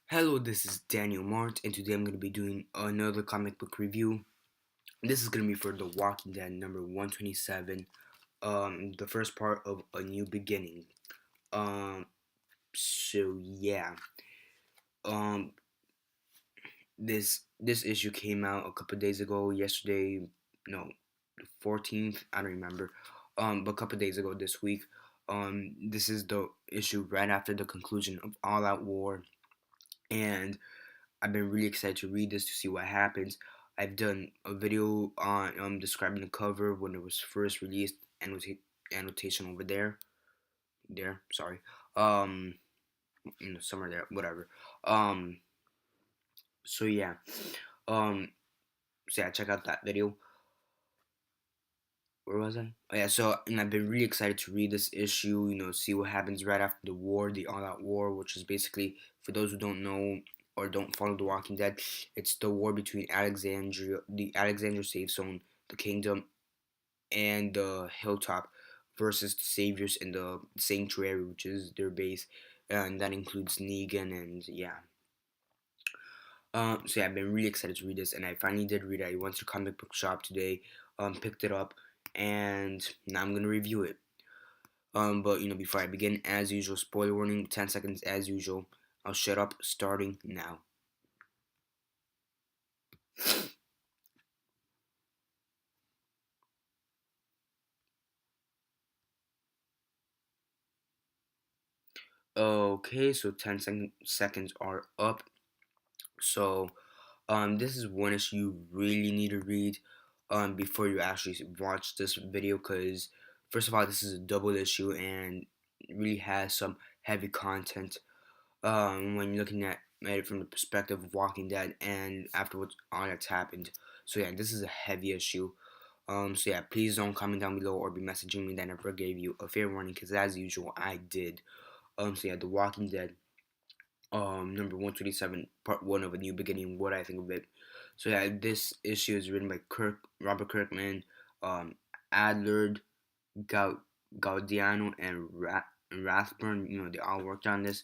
Hello, this is Daniel Mart, and today I'm going to be doing another comic book review. This is going to be for The Walking Dead number 127, the first part of A New Beginning. Um, so yeah, um, this issue came out a couple days ago. Yesterday, no, the 14th. I don't remember. But a couple days ago this week. This is the issue right after the conclusion of All Out War, and I've been really excited to read this to see what happens. I've done a video on describing the cover when it was first released, annotation over there. Sorry, um, somewhere there, whatever. Um, so yeah, um, so yeah, check out that video. Where was I? Oh yeah, so and I've been really excited to read this issue. See what happens right after the war, the all-out war, which is basically, for those who don't know or don't follow The Walking Dead, it's the war between the Alexandria safe zone, the Kingdom, and the Hilltop, versus the Saviors in the Sanctuary, which is their base, and that includes Negan and yeah. So yeah, I've been really excited to read this, and I finally did read it. I went to comic book shop today, picked it up, and now I'm gonna review it. But before I begin, as usual, spoiler warning, 10 seconds as usual. I'll shut up starting now. Okay, so 10 seconds are up. So, this is one issue you really need to read, before you actually watch this video, because first of all, this is a double issue and really has some heavy content. When you're looking at it from the perspective of Walking Dead and afterwards all that's happened. So yeah, this is a heavy issue. So yeah, please don't comment down below or be messaging me that I never gave you a fair warning, because as usual, I did. So yeah, The Walking Dead, number 127, part one of A New Beginning. What I think of it. So yeah, this issue is written by Robert Kirkman, um, Adler, Gau- Gaudiano, and Rathburn. They all worked on this.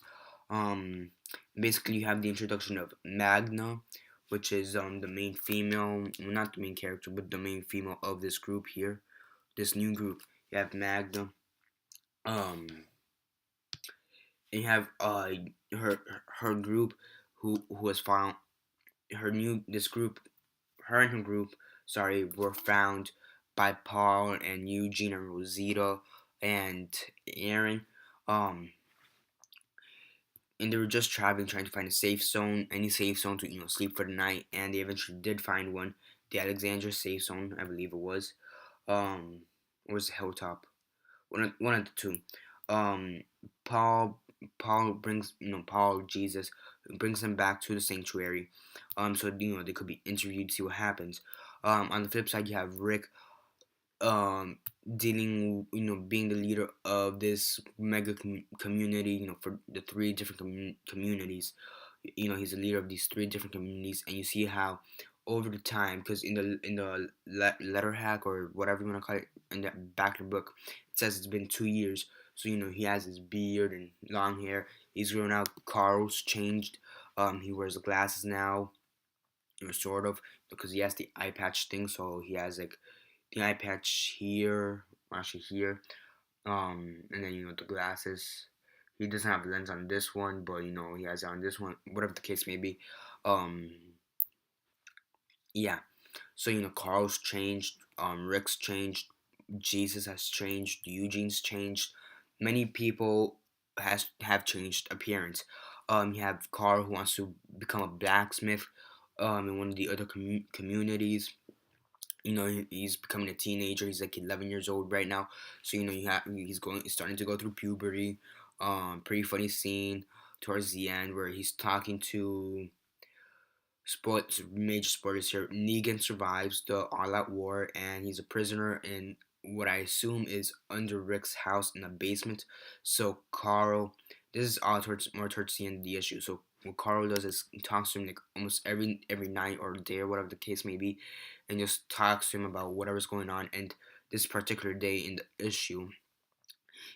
Um, Basically, you have the introduction of Magna, which is the main female, well, not the main character, but the main female of this group here, this new group. You have Magna, um, and you have her group, who has found this group, her and her group, sorry, were found by Paul and Eugene and Rosita and Aaron. Um, and they were just traveling, trying to find a safe zone, any safe zone to sleep for the night, and they eventually did find one, the Alexandria safe zone, I believe it was, or was the Hilltop, one of the two. Um, Paul Paul brings Paul Jesus brings them back to the sanctuary, so they could be interviewed, see what happens. On the flip side, you have Rick, um dealing being the leader of this mega community, for the three different communities. He's the leader of these three different communities, and you see how over the time, because in the letter hack, or whatever you want to call it, in the back of the book, it says it's been 2 years. So he has his beard and long hair. He's grown out. Carl's changed. He wears glasses now, sort of, because he has the eye patch thing. So he has like the eye patch here, actually here, and then the glasses. He doesn't have a lens on this one, but he has it on this one. Whatever the case may be, um, yeah. So Carl's changed, Rick's changed, Jesus has changed, Eugene's changed. Many people have changed appearance. You have Carl, who wants to become a blacksmith, in one of the other communities. He's becoming a teenager. He's like 11 years old right now. So he's starting to go through puberty. Pretty funny scene towards the end where he's talking to, sports major spoilers here. Negan survives the all-out war, and he's a prisoner in what I assume is under Rick's house in the basement. So Carl, this is all more towards the end of the issue. So what Carl does is he talks to him like almost every night or day or whatever the case may be, and just talks to him about whatever's going on. And this particular day in the issue,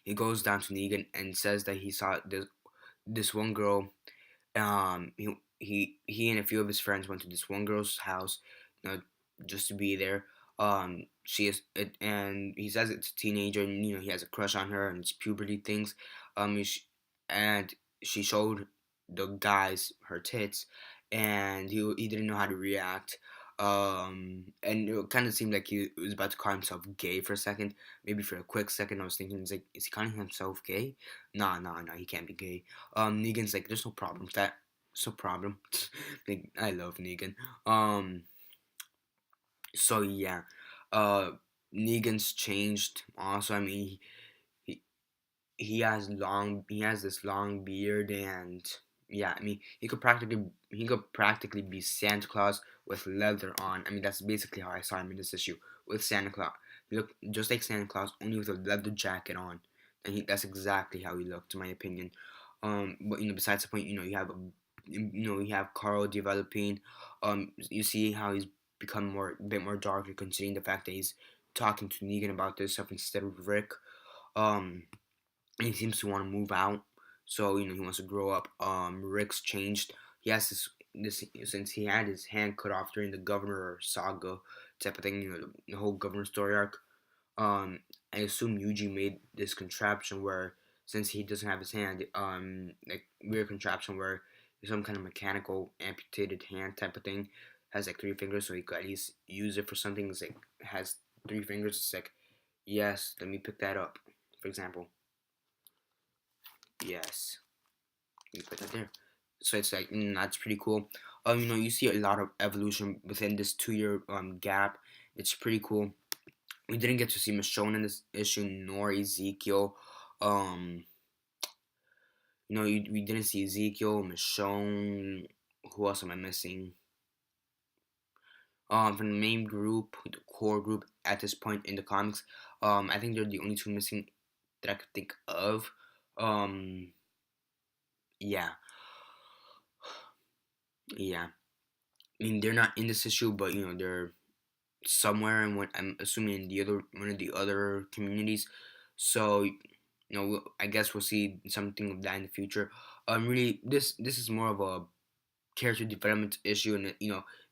he goes down to Negan and says that he saw this one girl, He and a few of his friends went to this one girl's house, you know, just to be there. She is it, and he says it's a teenager, and he has a crush on her, and it's puberty things. And she showed the guys her tits, and he didn't know how to react. And it kind of seemed like he was about to call himself gay for a second. Maybe for a quick second, I was thinking, is he calling himself gay? Nah, nah, nah, he can't be gay. Negan's like, there's no problem with that. There's no problem. Like, I love Negan. Um, so yeah, uh, Negan's changed. Also, I mean, he, he has this long beard, and yeah, I mean, he could practically be Santa Claus with leather on. I mean, that's basically how I saw him in this issue, with Santa Claus. He looked just like Santa Claus, only with a leather jacket on, and that's exactly how he looked, in my opinion. But besides the point, you have Carl developing. You see how he's become a bit more darker, considering the fact that he's talking to Negan about this stuff instead of Rick. Um, and he seems to want to move out. So he wants to grow up. Rick's changed. He has this since he had his hand cut off during the Governor saga type of thing. The whole Governor story arc. Um, I assume Yuji made this contraption where, since he doesn't have his hand, like weird contraption where some kind of mechanical amputated hand type of thing, has like 3 fingers, so he could at least use it for something. It's like has 3 fingers. It's like, yes, let me pick that up, for example. Yes, you put that there. So it's like, that's pretty cool. You see a lot of evolution within this 2 year gap. It's pretty cool. We didn't get to see Michonne in this issue, nor Ezekiel. Um, we didn't see Ezekiel, Michonne. Who else am I missing? From the main group, the core group at this point in the comics, I think they're the only two missing that I could think of. Um, yeah, yeah. I mean, they're not in this issue, but they're somewhere in what I'm assuming in the other one of the other communities. So I guess we'll see something of that in the future. Really, this is more of a character development issue, and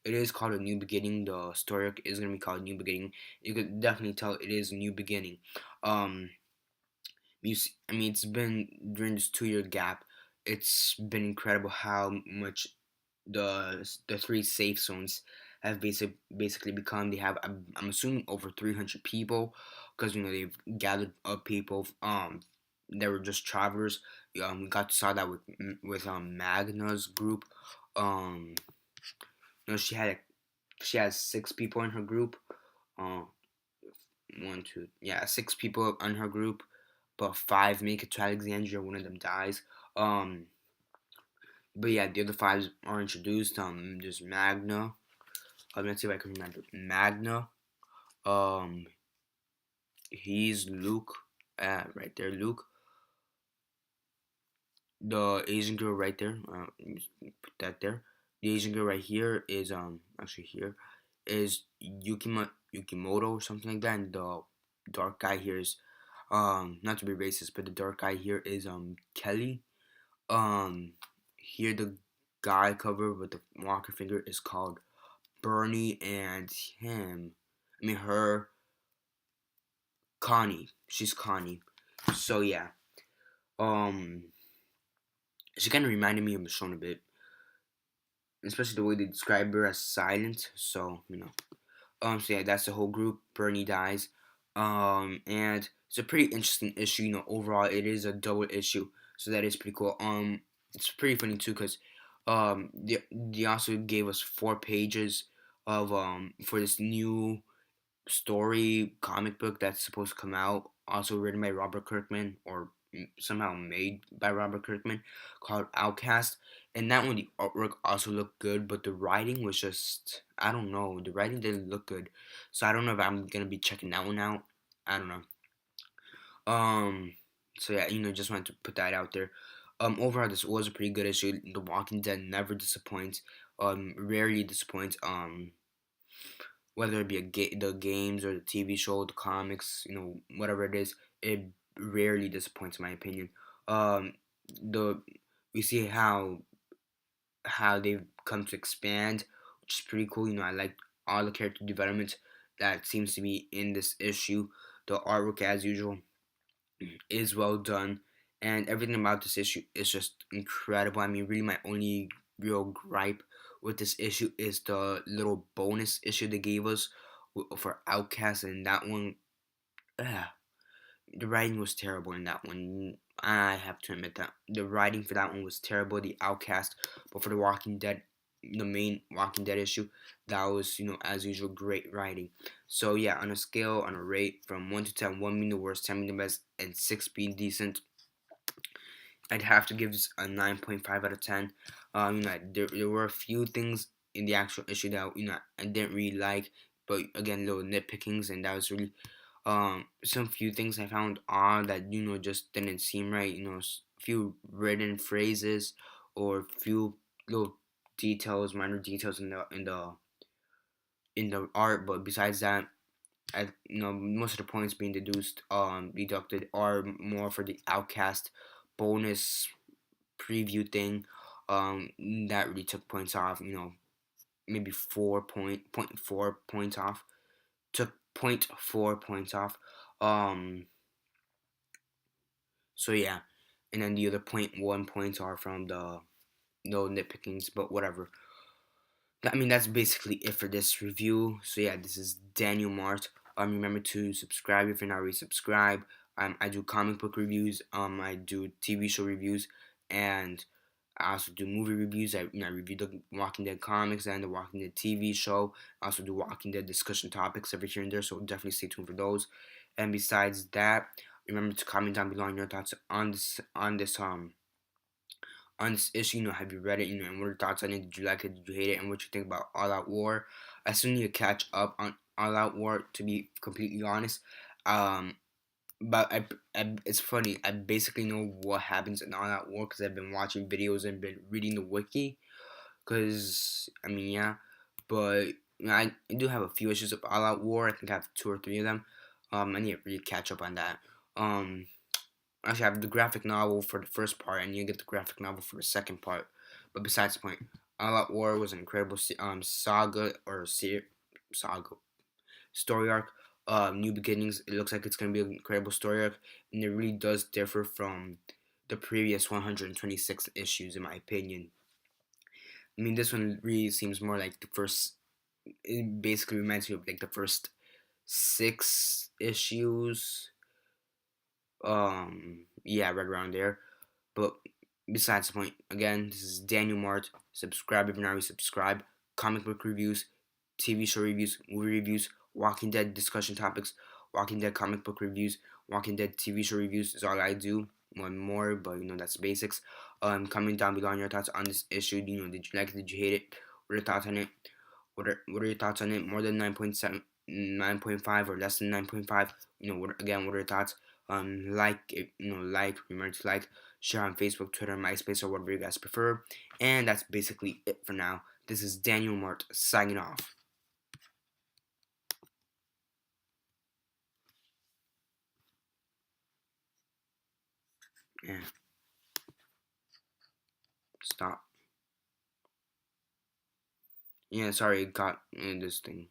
it is called a new beginning. The story arc is gonna be called New Beginning. You could definitely tell it is a new beginning. Um, I mean, it's been during this 2 year gap. It's been incredible how much the three safe zones have basically become. They have, I'm assuming, over 300 people, because they've gathered up people that were just travelers. We got to saw that with Magna's group. Um, she has 6 people in her group. Uh, one, two, yeah, 6 people in her group, but 5 make it to Alexandria. One of them dies. Um, but yeah, the other 5 are introduced. There's Magna. Let's see if I can remember. Magna. Um, he's Luke. Right there, Luke. The Asian girl right there. Put that there. The Asian girl right here is actually here is Yukimoto or something like that, and the dark guy here is not to be racist, but the dark guy here is Kelly. Here the guy cover with the walker finger is called Bernie, and him, I mean her, Connie. She's Connie. So yeah, um, she kind of reminded me of Michonne a bit, especially the way they describe her as silent. So so yeah, that's the whole group. Bernie dies, and it's a pretty interesting issue. Overall, it is a double issue, so that is pretty cool. It's pretty funny too, because they also gave us 4 pages of for this new story comic book that's supposed to come out, also written by Robert Kirkman, or somehow made by Robert Kirkman, called Outcast. And that one, the artwork also looked good, but the writing was just, I don't know, the writing didn't look good. So I don't know if I'm gonna be checking that one out. I don't know. Um, so yeah, just wanted to put that out there. Overall, this was a pretty good issue. The Walking Dead never disappoints. Rarely disappoints. Whether it be the games or the TV show, the comics, whatever it is, it rarely disappoints, in my opinion. The We see how how they've come to expand, which is pretty cool. I like all the character development that seems to be in this issue. The artwork, as usual, is well done, and everything about this issue is just incredible. I mean, really, my only real gripe with this issue is the little bonus issue they gave us for Outcast, and that one, ugh, the writing was terrible in that one. I have to admit that the writing for that one was terrible. The Outcast, but for the Walking Dead, the main Walking Dead issue, that was, as usual, great writing. So yeah, on a scale, on a rate from 1 to 10, 1 being the worst, 10 being the best, and 6 being decent, I'd have to give this a 9.5 out of 10. There were a few things in the actual issue that I didn't really like, but again, little nitpickings, and that was really some few things I found odd that just didn't seem right. Few written phrases or few little details, minor details in the art. But besides that, most of the points being deducted are more for the Outcast bonus preview thing. That really took points off. Maybe 4.4 points off. Took point 4 points off. Um, so yeah, and then the other point 1 points are from the no nitpickings, but whatever. I mean, that's basically it for this review. So yeah, this is Daniel Mart. Remember to subscribe if you're not already subscribed. I do comic book reviews. I do TV show reviews, and I also do movie reviews. I review the Walking Dead comics and the Walking Dead TV show. I also do Walking Dead discussion topics every here and there, so definitely stay tuned for those. And besides that, remember to comment down below on your thoughts on this issue. Have you read it? And what are your thoughts on it? Did you like it? Did you hate it? And what you think about All Out War? I still need to catch up on All Out War, to be completely honest. Um, but it's funny. I basically know what happens in All Out War because I've been watching videos and been reading the wiki. Because I mean, yeah, but I do have a few issues of All Out War. I think I have 2 or 3 of them. I need to really catch up on that. Actually, I have the graphic novel for the first part, and you get the graphic novel for the second part. But besides the point, All Out War was an incredible saga story arc. New Beginnings. It looks like it's gonna be an incredible story arc, and it really does differ from the previous 126 issues, in my opinion. I mean, this one really seems more like the first. It basically reminds me of like the first 6 issues. Yeah, right around there. But besides the point, again, this is Daniel Mart. Subscribe if you're not already subscribed. Comic book reviews, TV show reviews, movie reviews, Walking Dead discussion topics, Walking Dead comic book reviews, Walking Dead TV show reviews is all I do. One more, but that's the basics. Comment down below on your thoughts on this issue. Did you like it? Did you hate it? What are your thoughts on it? What are your thoughts on it? More than 9.7, 9.5, or less than 9.5? What are your thoughts? Like it, remember to like, share on Facebook, Twitter, MySpace, or whatever you guys prefer. And that's basically it for now. This is Daniel Mart signing off. Yeah, stop. Yeah, sorry, got this thing.